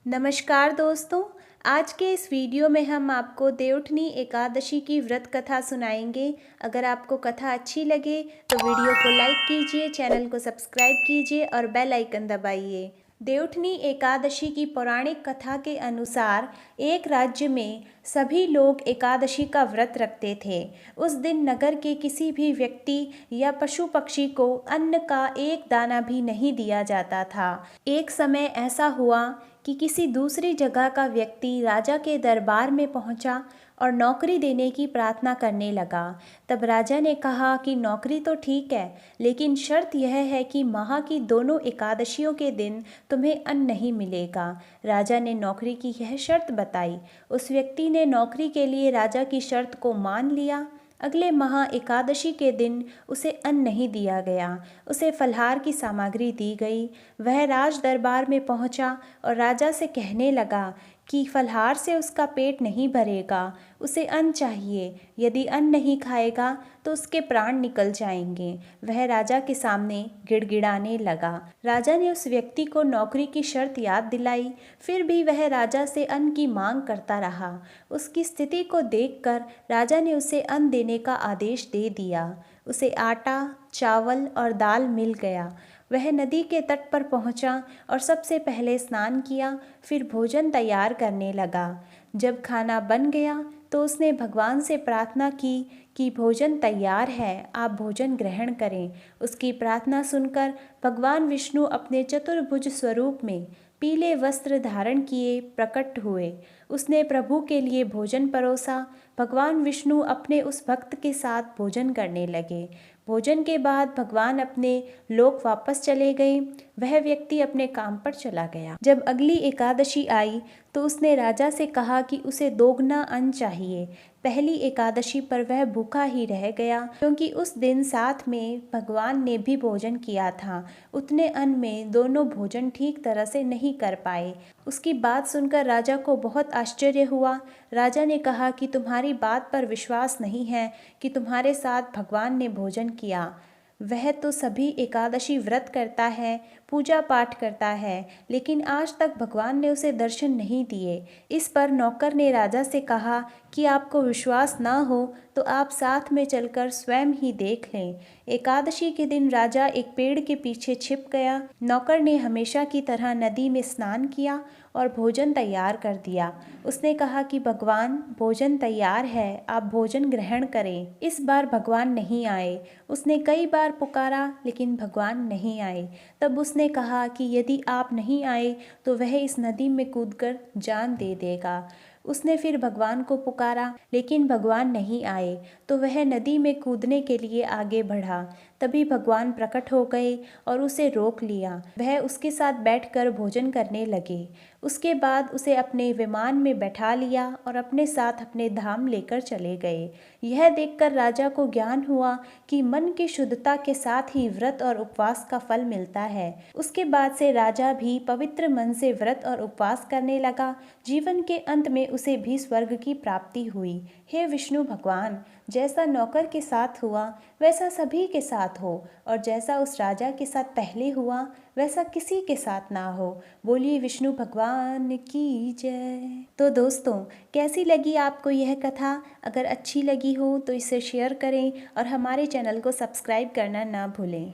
नमस्कार दोस्तों। आज के इस वीडियो में हम आपको देवउठनी एकादशी की व्रत कथा सुनाएंगे। अगर आपको कथा अच्छी लगे तो वीडियो को लाइक कीजिए, चैनल को सब्सक्राइब कीजिए और बेल आइकन दबाइए। देवउठनी एकादशी की पौराणिक कथा के अनुसार एक राज्य में सभी लोग एकादशी का व्रत रखते थे। उस दिन नगर के किसी भी व्यक्ति या पशु पक्षी को अन्न का एक दाना भी नहीं दिया जाता था। एक समय ऐसा हुआ कि किसी दूसरी जगह का व्यक्ति राजा के दरबार में पहुंचा और नौकरी देने की प्रार्थना करने लगा। तब राजा ने कहा कि नौकरी तो ठीक है, लेकिन शर्त यह है कि माह की दोनों एकादशियों के दिन तुम्हें अन्न नहीं मिलेगा। राजा ने नौकरी की यह शर्त बताई। उस व्यक्ति ने नौकरी के लिए राजा की शर्त को मान लिया। अगले माह एकादशी के दिन उसे अन्न नहीं दिया गया, उसे फलाहार की सामग्री दी गई। वह राज दरबार में पहुंचा और राजा से कहने लगा कि फलाहार से उसका पेट नहीं भरेगा, उसे अन्न चाहिए। यदि अन्न नहीं खाएगा तो उसके प्राण निकल जाएंगे। वह राजा के सामने गिड़गिड़ाने लगा। राजा ने उस व्यक्ति को नौकरी की शर्त याद दिलाई, फिर भी वह राजा से अन्न की मांग करता रहा। उसकी स्थिति को देखकर राजा ने उसे अन्न देने का आदेश दे दिया। उसे आटा, चावल और दाल मिल गया। वह नदी के तट पर पहुंचा और सबसे पहले स्नान किया, फिर भोजन तैयार करने लगा। जब खाना बन गया तो उसने भगवान से प्रार्थना की कि भोजन तैयार है, आप भोजन ग्रहण करें। उसकी प्रार्थना सुनकर भगवान विष्णु अपने चतुर्भुज स्वरूप में पीले वस्त्र धारण किए प्रकट हुए। उसने प्रभु के लिए भोजन परोसा। भगवान विष्णु अपने उस भक्त के साथ भोजन करने लगे। भोजन के बाद भगवान अपने लोक वापस चले गए। वह व्यक्ति अपने काम पर चला गया। जब अगली एकादशी आई तो उसने राजा से कहा कि उसे दोगुना अन्न चाहिए। पहली एकादशी पर वह भूखा ही रह गया, क्योंकि उस दिन साथ में भगवान ने भी भोजन किया था। उतने अन्न में दोनों भोजन ठीक तरह से नहीं कर पाए। उसकी बात सुनकर राजा को बहुत आश्चर्य हुआ। राजा ने कहा कि तुम्हारी बात पर विश्वास नहीं है कि तुम्हारे साथ भगवान ने भोजन किया। वह तो सभी एकादशी व्रत करता है, पूजा पाठ करता है, लेकिन आज तक भगवान ने उसे दर्शन नहीं दिए। इस पर नौकर ने राजा से कहा कि आपको विश्वास ना हो तो आप साथ में चलकर स्वयं ही देख लें। एकादशी के दिन राजा एक पेड़ के पीछे छिप गया। नौकर ने हमेशा की तरह नदी में स्नान किया और भोजन तैयार कर दिया। उसने कहा कि भगवान, भोजन तैयार है, आप भोजन ग्रहण करें। इस बार भगवान नहीं आए। उसने कई बार पुकारा लेकिन भगवान नहीं आए। तब उसने कहा कि यदि आप नहीं आए तो वह इस नदी में कूदकर जान दे देगा। उसने फिर भगवान को पुकारा लेकिन भगवान नहीं आए, तो वह नदी में कूदने के लिए आगे बढ़ा। तभी भगवान प्रकट हो गए और उसे रोक लिया। वह उसके साथ बैठकर भोजन करने लगे। उसके बाद उसे अपने विमान में बैठा लिया और अपने साथ अपने धाम लेकर चले गए। यह देखकर राजा को ज्ञान हुआ कि मन की शुद्धता के साथ ही व्रत और उपवास का फल मिलता है। उसके बाद से राजा भी पवित्र मन से व्रत और उपवास करने लगा। जीवन के अंत में उसे भी स्वर्ग की प्राप्ति हुई। हे विष्णु भगवान, जैसा नौकर के साथ हुआ वैसा सभी के साथ हो, और जैसा उस राजा के साथ पहले हुआ वैसा किसी के साथ ना हो। बोलिए विष्णु भगवान की जय। तो दोस्तों, कैसी लगी आपको यह कथा? अगर अच्छी लगी हो तो इसे शेयर करें और हमारे चैनल को सब्सक्राइब करना ना भूलें।